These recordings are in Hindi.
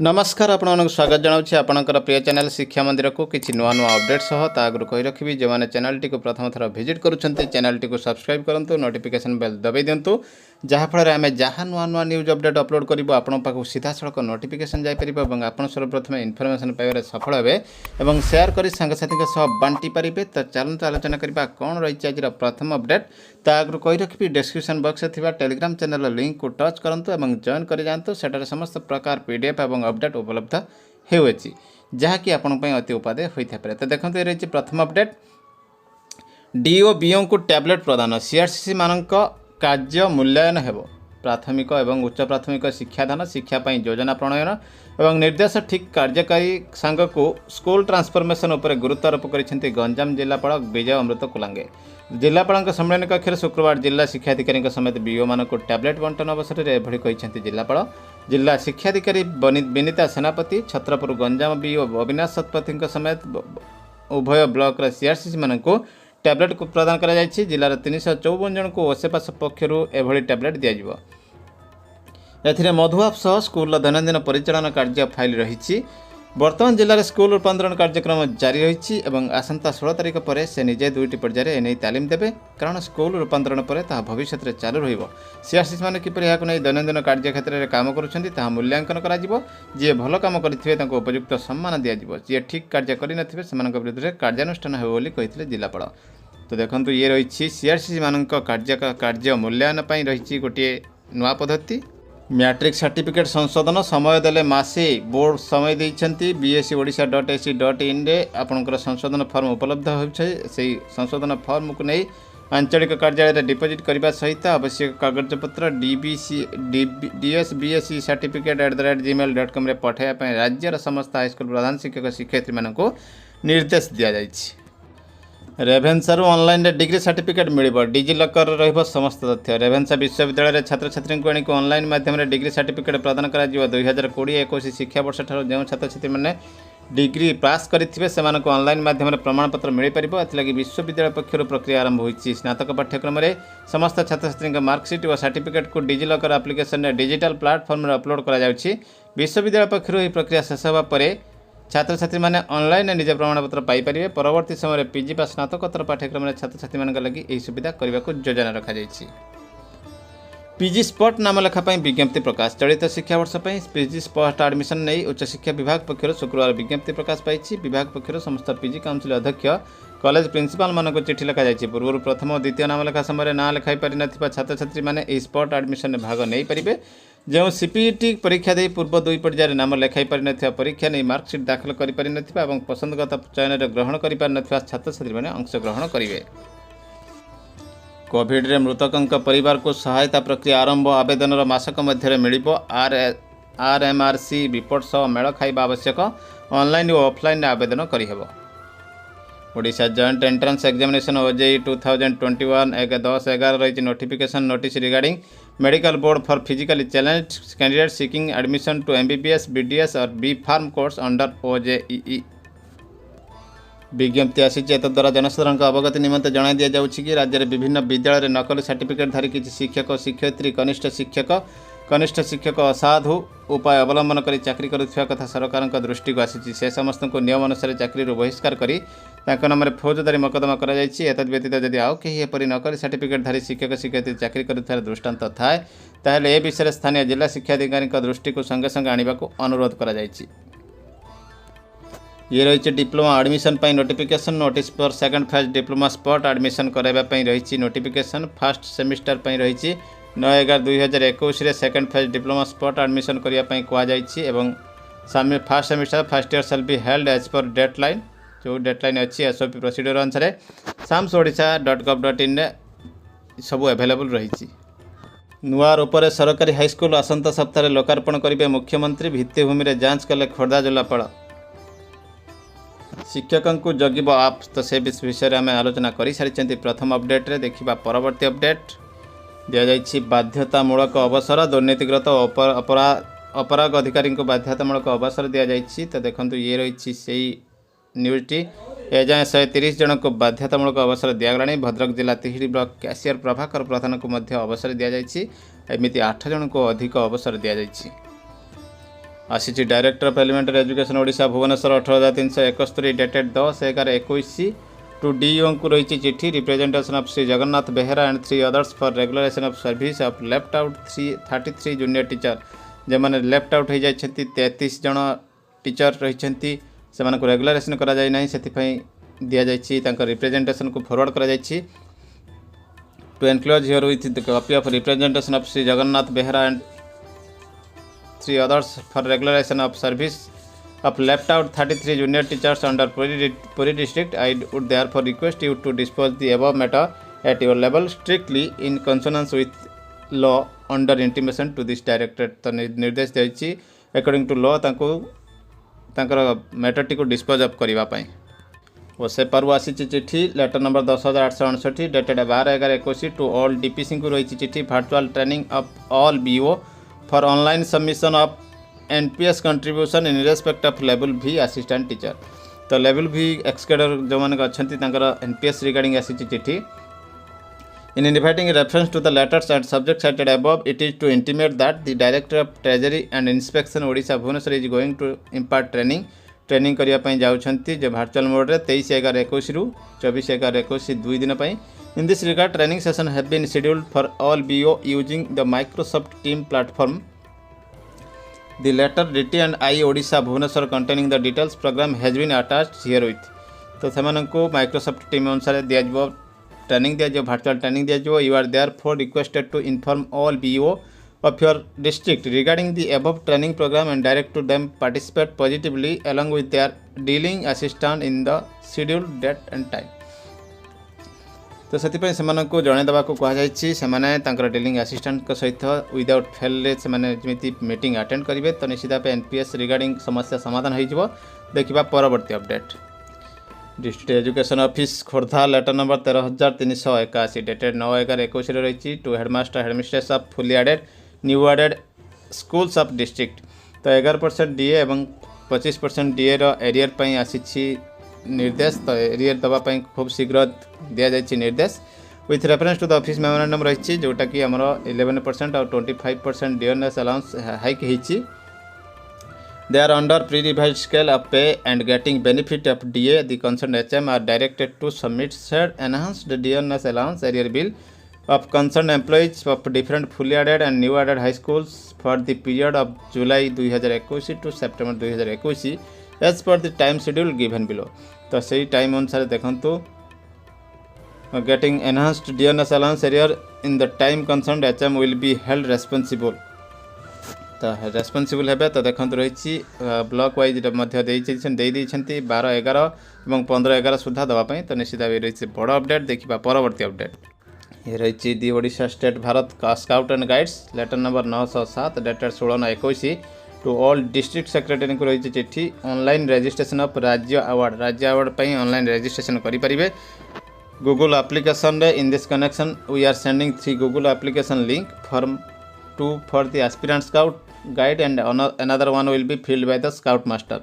नमस्कार आपण स्वागत जनाऊँ आपणकर प्रिय चैनल शिक्षा मंदिर को किसी नुआ नुआ अपडेट सह आगु कही रखी जो मैंने चैनल टी प्रथम थर विजिट करुँच चैनल टी सब्सक्राइब करूँ नोटिफिकेशन बेल दबाई दिंतु जहाँफल आम जहाँ नुआ नुआ न्यूज अपडेट अपलोड करूँ आपण पाक सीधा सड़क नोटिफिकेशन जापर और आप सर्वप्रथम इनफर्मेशन पाइबार सफल हे और सेयार कर सांगसाथी बांटी पारे। तो चलते आलोचना करवा कौन रही आज प्रथम अपडेट ता आगु कही रखी डिस्क्रिप्शन बॉक्स में टेलीग्राम चैनल लिंक को टच करूँ और जॉइन कर जातु सेठार समस्त प्रकार पीडीएफ और अपडेट उपलब्ध होती जहाँकि आपण अति उपादेय होता है। तो देखो ये रही प्रथम अपडेट डीओ बीओ को टैबलेट प्रदान सीआरसीसी मानक कार्य मूल्यांकन हेबो प्राथमिक और उच्च प्राथमिक शिक्षादान शिक्षापी योजना प्रणयन और निर्देश ठीक कार्यकारी सांग को स्कूल ट्रांसफॉर्मेशन उपर गुरुत्वारोप कर गंजाम जिलापाल विजय अमृत कुलांगे जिलापाल सम्मेलन कक्ष शुक्रवार जिला शिक्षाधिकारी समेत बीओ मान को टैबलेट बंटन अवसर में एभली कहते जिलापाल जिला शिक्षाधिकारी विनीता सेनापति छत्रपुर गंजाम बीओ अविनाश शतपथी समेत उभय ब्लॉक सीआरसीसी मान को टैबलेट को प्रदान करा जायछि। जिलार 354 जन को ओसेपास पक्षर एभली टैबलेट दिया एथिरे मधुआप सह स्कूल दैनंदिन परिचालन कार्य फाइल रही। वर्तमान जिले में स्कूल रूपांतरण कार्यक्रम जारी रही और आसंता 16 तारिख पर से निजे दुईटी पर्यायर एने तालीम देवे कारण स्कूल रूपांतरण पर ता भविष्य में चालू सीआरसीसी मैंने किपर यह दैनंदिन कार्य क्षेत्र में काम कर मूल्यांकन जी भल कम करेंगे उपयुक्त सम्मान दिज्व जी ठीक कार्य करें विरुद्ध में कार्यानुष्ठान होते जिलापाल। तो देखो ये रही सीआरसीसी मान कार्य मूल्यांकन रही गोटे नुआ पद्धति मैट्रिक सर्टिफिकेट संशोधन समय देले मासे बोर्ड समय देइछंती bscodia.ac.in रे आपनकर संशोधन फॉर्म उपलब्ध होइछे से संशोधन फॉर्म को नहीं आंचलिक कार्यालय डिपोजिट करने सहित आवश्यक कागजपत्र DSBSc certificate@gmail.com रे पठाइबा राज्यर समस्त हाईस्कूल प्रधान शिक्षक शिक्षयित्री मान को निर्देश दिया जाइछि। रेभेन्सारू ऑनलाइन डिग्री सर्टिफिकेट मिलिबो डिजिलॉकर रहिबो समस्त तथ्य रेभेन्सा विश्वविद्यालय छात्र छात्री को आनी ऑनलाइन माध्यम डिग्री सर्टिफिकेट प्रदान करा 2020-21 शिक्षा वर्ष ठार जो छात्र छात्री मैंने डिग्री पास करेंगे से ऑनलाइन माध्यम प्रमाणपत्र मिल पार एथि विश्वविद्यालय पक्षर प्रक्रिया आरंभ होती। स्नातक पाठ्यक्रम में समस्त छात्र छात्री मार्कसीट और सर्टिफिकेट को डिजिलॉकर एप्लिकेशन डिजिटल प्लाटफर्म में अपलोड करा विश्वविद्यालय पक्षर यह प्रक्रिया शेष होगा छात्र छात्री मैंने ऑनलाइन निज प्रमाणपत्र पाइपर परवर्ती समय पीजी बा स्नातकोत्तर पाठ्यक्रम में छात्र छात्री मान लगी यह सुविधा करने को योजना रखा पीजी स्पॉट नाम लेखापी विज्ञप्ति प्रकाश चलित शिक्षा वर्ष पीजी स्पॉट एडमिशन नहीं उच्च शिक्षा विभाग पक्षर शुक्रवार विज्ञप्ति प्रकाश पाई विभाग पक्षर समस्त पीजी काउंसिल अध्यक्ष कॉलेज प्रिंसिपाल मान को चिठी लिखा जाए पूर्व प्रथम और द्वितीय नाम लेखा समय ना लिखाई पारि नथिबा छात्र छात्री मैंने स्पॉट एडमिशन में भाग नहीं पारे जो सीपीटी परीक्षा दे पूर्व दुई पर्यायर नाम लिखाई पारि नथिबा परीक्षा नहीं मार्कसीट दाखल करि पारि नथिबा एवं पसंदगत चयन ग्रहण करि पारि नथिबा छात्र छात्री मैंने अंशग्रहण करेंगे। कोविड रे मृतकों परिवार को सहायता प्रक्रिया आरंभ आवेदन मासक मध्य मिलिबो RMRC रिपोर्ट सह मेल खाइबा आवश्यक ऑनलाइन और ऑफलाइन आवेदन करिहेबो। Odisha joint entrance examination OJEE 2021 10/11 रही notification notice regarding medical board for physically challenge candidate seeking admission to MBBS BDS और B pharm course under OJEE विज्ञप्ति आसी द्वारा जनसाधारण अवगति निमंते जणाई दि जाउछि कि राज्य में विभिन्न विद्यालय नकली सर्टिफिकेट धारी किसी शिक्षक शिक्षयित्री कनिष्ठ शिक्षक असाधु उपाय अवलंबन कर चाकरी करुवा कथा सरकार दृष्टि को आसी से समस्त को नियम अनुसार चाकरी बहिष्कार करी नाम फौजदारी मकदमा व्यतीत जदि आउ कहीं एपरी नकली सर्टिफिकेट धारी शिक्षक शिक्षयित्री चाकरी कर दृष्टांत थाए ताहले ए विषय स्थानीय जिला शिक्षाधिकारी दृष्टि को संगे संगे आने को अनुरोध करा जायछि। ये रही डिप्लोमा एडमिशन नोटिफिकेशन नोटिस पर second phase diploma spot admission कराइबा रही नोटिफिकेशन फर्स्ट सेमिस्टर रही 9/11/2021 second phase diploma spot admission करने कहुई first semester first year shall be held as per deadline जो डेडलाइन अच्छी SOP प्रोसीडर अनुसार samsodisha.gov.in सब अवेलेबल रही। नुआ रूप से सरकारी हाईस्कल आसंता सप्ताह लोकार्पण करेंगे मुख्यमंत्री भित्तिभूमि में जांच कले खोर्धा जिलापाल शिक्षकों को जगिब आप तो से विषय में आलोचना कर सारी प्रथम अपडेट रे देखा परवर्ती अपडेट दि जाइए बाध्यतामूलक अवसर दुर्नीतिग्रस्त अपराध अधिकारी को बाध्यतामूलक अवसर दि जाइए। तो देखो ये रही से न्यूजटी एजाए 130 जन को बाध्यतामूलक अवसर दिगला भद्रक जिला तिहिड़ी ब्लॉक कैशियर प्रभाकर प्रधान को अवसर दि जाइए एमती 8 जन को अधिक अवसर दि जाइए। आसी director of elementary education Odisha Bhubaneswar 18371 dated 10/11/21 to DO को रही चिठी representation of Shri Jagannath Behera and 3 others for regularisation of service of left out 33 junior teacher जो मैंने लेफ्ट आउट हो जाती 33 जन टीचर रही से रेगुलरेशन करा जाय नहीं से दि जाइए रिप्रेजेंटेशन को फॉरवर्ड करा जाइए to enclose herewith the copy of representation of Shri Jagannath Behera and 3 others for regularization of service of left out 33 junior teachers under Puri district. I would therefore request you to dispose the above matter at your level strictly in consonance with law under intimation to this directorate. तो निर्देश देछि अकॉर्डिंग टू लॉ तांकर मैटर टी को डिस्पोज ऑफ करबा पई वो से परु आसी चिठी letter number 10868 dated 12/11/21 to all DPC को रही चिठी virtual training of all BO for online submission of NPS contribution in respect of level V assistant teacher. तो level V एक्सकेडर जो माने अच्छा NPS regarding आसी चिठी in inviting reference to the letters and subject cited above, it is to intimate that the director of treasury and inspection Odisha Bhubaneswar is going to impart training करिया पई जाउछंती जे वर्चुअल मोड रे 23/11/21 रु 24/11/21 2 दिन पई. In this regard, training sessions have been scheduled for all BO using the Microsoft Team platform. The letter DT and I Odisha Bhubaneswar containing the details program has been attached herewith. तो सेमानंको Microsoft Team अनुसार दिया जो ट्रेनिंग दिया जो वर्चुअल ट्रेनिंग दिया जो you are therefore requested to inform all BO of your district regarding the above training program and direct to them participate positively along with their dealing assistant in the scheduled date and time. तो से जनईदेवा को कहुई डिलिंग आसीस्टाट सहित विदाउट फेल से मीटिंग अटेंड करेंगे तो निश्चित भाव एनपीएस रिगार्डिंग समस्या समाधान हो देखा परवर्ती update. District education office Khordha letter number 13381 dated 9/11/21 रही to headmaster headmistress of fully aided new aided schools of district. तो 11% डीए और 25% डीए एरियर पर आसी निर्देश. तो एरियर दवाई खूब शीघ्र दि जाए निर्देश with reference to the office memorandum रही जोटा कि आमर 11% और 25% डियरनेस अलाउंस हाइक होती. They are under pre revised scale of pay and getting benefit of DA. The concern HM are directed to submit said enhanced dearness allowance arrear bill of concerned employees of different fully added and new added high schools for the period of July 2021 to September 2021 as per the time schedule given below. तो सही टाइम अनुसार देखंतु getting enhanced dearness allowance area in the time concerned HM will be held responsible. तो रेस्पॉन्सिबल हेबे. तो देखंतु रही ब्लॉक वाइज मध्य दे 12/11 और 15/11 सुधा दवा पई. तो निश्चित भाव रही बड़ अपडेट. देखा परवर्ती अपडेट ये रही दि Odisha state Bharat scout and guides letter number 907 dated 16/9/21 to all district secretary को रही चिठी ऑनलाइन रजिस्ट्रेशन ऑफ राज्य अवार्ड पर ऑनलाइन रजिस्ट्रेशन करेंगे गूगल एप्लिकेशन रे. In this connection we are sending 3 Google application link form 2 for the aspirant scout guide and another one will be filled by the scout master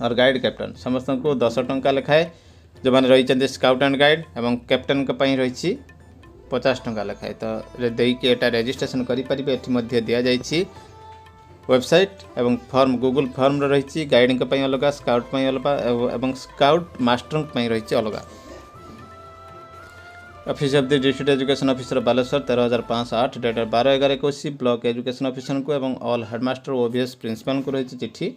और गाइड कैप्टन. समस्त को 10 टंका लेखाए जो मैंने रही स्काउट एंड गाइड और कैप्टन रही 50 टंका लेखाए. तो देकी एटा रजिस्ट्रेशन करेंगे. ये दि जाइए वेबसाइट एवं फॉर्म गूगल फॉर्म रही गाइड अलग स्काउट अलग और स्काउट मास्टर रही अलग. Office of the district education officer Baleshwar 13508 dated 12/11/21 block education officer को एवं ऑल हेडमास्टर ओबीएस प्रिंसिपल को रही चिठी.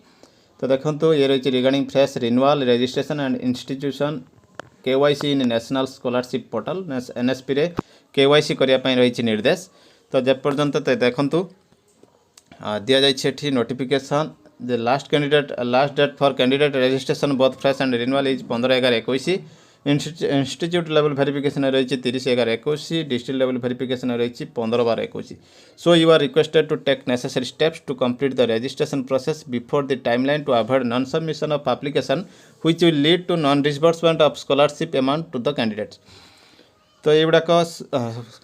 तो देखो ये रही regarding fresh renewal registration and institution KYC in national scholarship portal NSP रे केवाईसी करने रही निर्देश. तो जेपर्यंत तो देखो दि जाइए notification the last date for candidate registration both fresh and renewal is 15/11/21. Institute level verification रही 30/11/21. डिस्ट्रिक्ट लेवल वेरिफिकेशन रही 15/12/21. So you are requested to take necessary steps to complete the registration process before the timeline to avoid non submission of application which will lead to non disbursement of scholarship amount to the candidates. तो ये गुड़ाक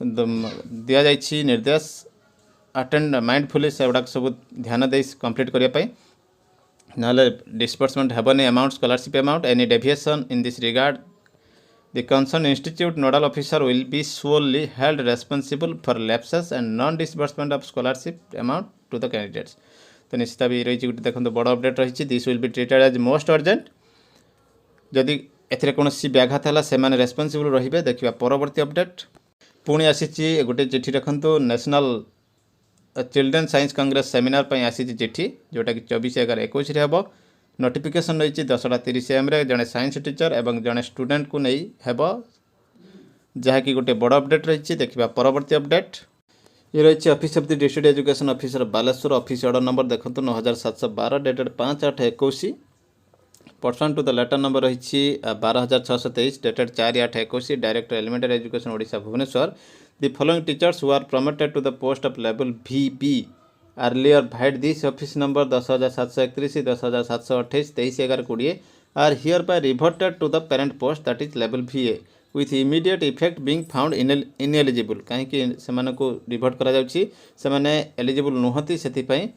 दि जाइए निर्देश अटेंड माइंडफुली से गुड़ाक सब ध्यान दे कंप्लीट करने ना डिसबर्समेंट हेबनी amount scholarship amount any deviation in this regard the concerned institute nodal officer will be solely held responsible for lapses and non disbursement of scholarship amount to the candidates. तो निश्चित भाव रही गोटे देखो बड़ अपडेट रही this will be treated as most urgent जदि एथिरे कौनसी व्याघात है से रेस्पॉन्सिबल रहिबे। देखिबा परवर्ती अपडेट पुणी आसी गोटे चिठी रखु national children science Congress seminar पर आसी चिठी जोटा कि 24/11/21 हम नोटिफिकेशन रही 10:30 AM जड़े साइंस टीचर एवं जड़े स्टूडेंट को नहीं हेब जहाँकि गोटे बड़ अपडेट रही। देखिबा परवर्ती अपडेट ये रही office of the district education officer Baleshwar office order number देखो 9712 dated 5/8/21 pursuant to the letter number रही 12623 dated 4/8/21 director elementary education Odisha Bhubaneswar the following teachers who are promoted to the post of level VB earlier vide this office number 10731 10728 23/11/20 are hereby reverted to the parent post that is level VA with immediate effect being found ineligible कहीं से रिभर्ट करा जाउछि सेमाने एलिजिबल नुहति सेथिपई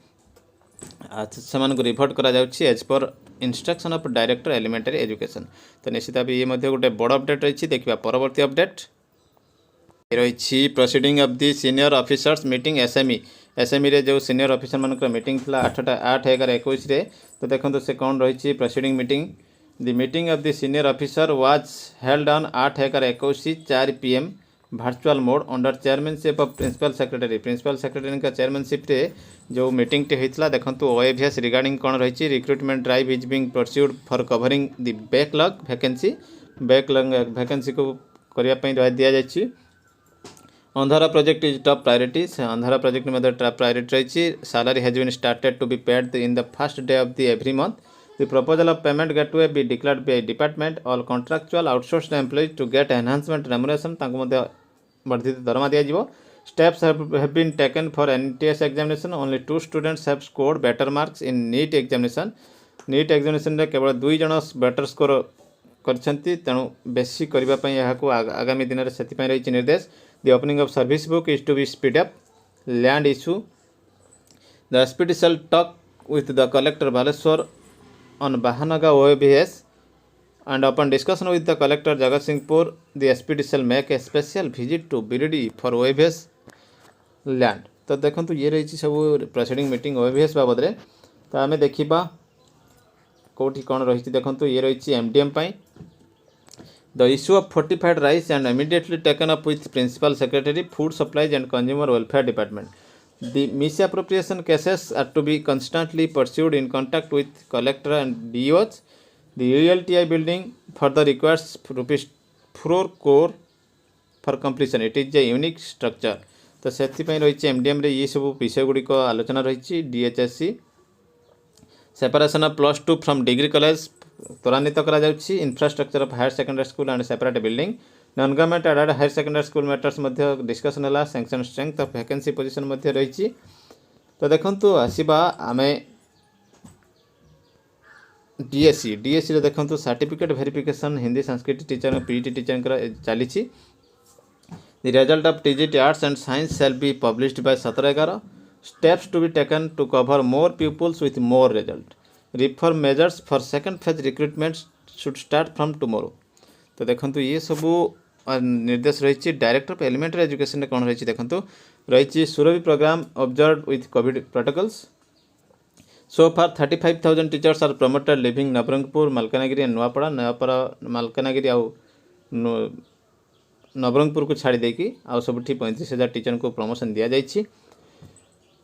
से रिभर्ट करा जाउछि as per instruction of director elementary education. तो निश्चित भाव ये गोटे बड़ अपडेट रही। देखिए परवर्ती अपडेट रही proceeding of the senior officers meeting SME रे जो सीनियर ऑफिसर मानकर मीटिंग थी 8/11/21 तो देखो से कौन रही proceeding meeting The meeting of the senior officer was held on 8/11/21 4 PM virtual mode under chairmanship of principal secretary। Principal secretary का चेयरमैनशिप रे जो मीटिंग टे होइतला देखंतु OAVS रिगार्डिंग कौन रही recruitment drive is being pursued for covering the backlog vacancy को करिया पई दिया जायछि। अंधारा प्रोजेक्ट इज टॉप प्रायोरिटी से अंधारा प्रोजेक्ट में टॉप प्रायोरिटी रही। Salary has been started to be paid in the first day of the every month. The proposal of payment gateway be declared by department all contractual outsourced employees to get enhancement remuneration तांको मध्य वर्धित दरमा दिया जीवो। Steps have been taken for NTS examination only 2 students have scored better marks in NEET examination। NEET examination रे केवल 2 जण बेटर स्कोर करछंती तेणु बेसी करबा पई यहा को आगामी दिन रे सेति पई रही निर्देश। The opening of service book is to be speed up land issue the SPD shall talk with the collector Baleshwar on Bahanaga OAVS and upon discussion with the collector Jagatsinghpur the SPD shall make a special visit to BDD for OAVS land। तो देखो ये रही सब प्रोसीडिंग मीटिंग OAVS बाबद रे तो आम देखा कौटी कौन रही देखो ये रही MDM पाई the issue of fortified rice and immediately taken up with principal secretary food supplies and consumer welfare department. The misappropriation cases are to be constantly pursued in contact with collector and DOs। The ULTI building further requires ₹4 crore for completion। It is a unique structure। तो से रही MDM रे ये सब विषय गुड़िक आलोचना रही। DHSC separation of +2 from degree college त्वरान्वित करा जाउछि। Infrastructure of higher secondary school and separate building non government aided higher secondary school matters मध्य डिस्कशन है। Sanction strength of vacancy position मध्य रही। तो देखंतु आसीबा आमे DSC रे देखंतु certificate verification Hindi Sanskrit teacher PET teacher चली। The result of TGT arts and science shall be published by 17/11। Steps to be taken to cover more peoples with more result. Reform measures for second phase recruitment should start from tomorrow. तो देखंतु ये सबू निर्देश रही। डायरेक्टर ऑफ एलिमेंटरी एजुकेशन कौन रही देखंतु रही Surabhi programme observe with covid protocols. So far 35,000 teachers are promoted living Nabarangpur Malkangiri and Nuapada Malkangiri आउ नवरंगपुर को छाड़ी देकी आउ सबुठी 35,000 टीचर को प्रमोशन दिया जाइछि।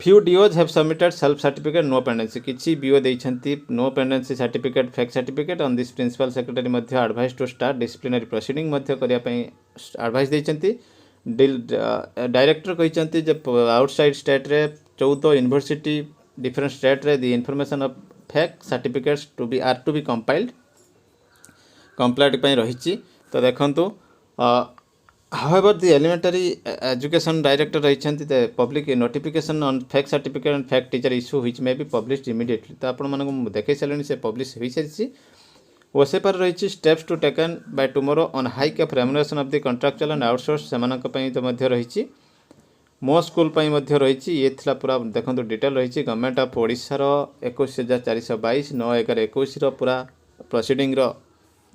Few DOs have submitted self certificate no pendency किछि BO देइछंती no pendency certificate fake certificate on this principal secretary मध्य advice to start disciplinary proceeding मध्य करिया पई एडवाइस देइछंती। डायरेक्टर कहिछंती जे आउटसाइड स्टेट रे 14 यूनिवर्सिटी डिफरेंट स्टेट रे the information of fake certificates to be compiled complete पई रहिछि। तो देखंतु however the elementary education director रही the public notification on fake certificate and fake teacher issue which may be published immediately। तो आपण मानक देखै सारे से पब्लिश हो सारी ओसे पर रही steps to taken by tomorrow on hike of remuneration of the contractual and outsource सेमानक पई तो मध्य रही। मो स्कूल पई मध्य रही ये थिला पूरा देखंतु डिटेल रही। गवर्नमेंट ऑफ ओडिशा रो 21,422 9/11/21 रो पूरा प्रोसीडिंग रो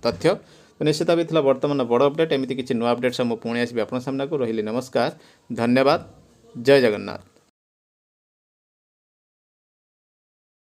तथ्य। तो निश्चित भाव था बर्तमान बड़ अपडेट एमती किसी नुआ अपडेट सब मुझे पुणी आसबि आपन सामना को रही। नमस्कार, धन्यवाद, जय जगन्नाथ।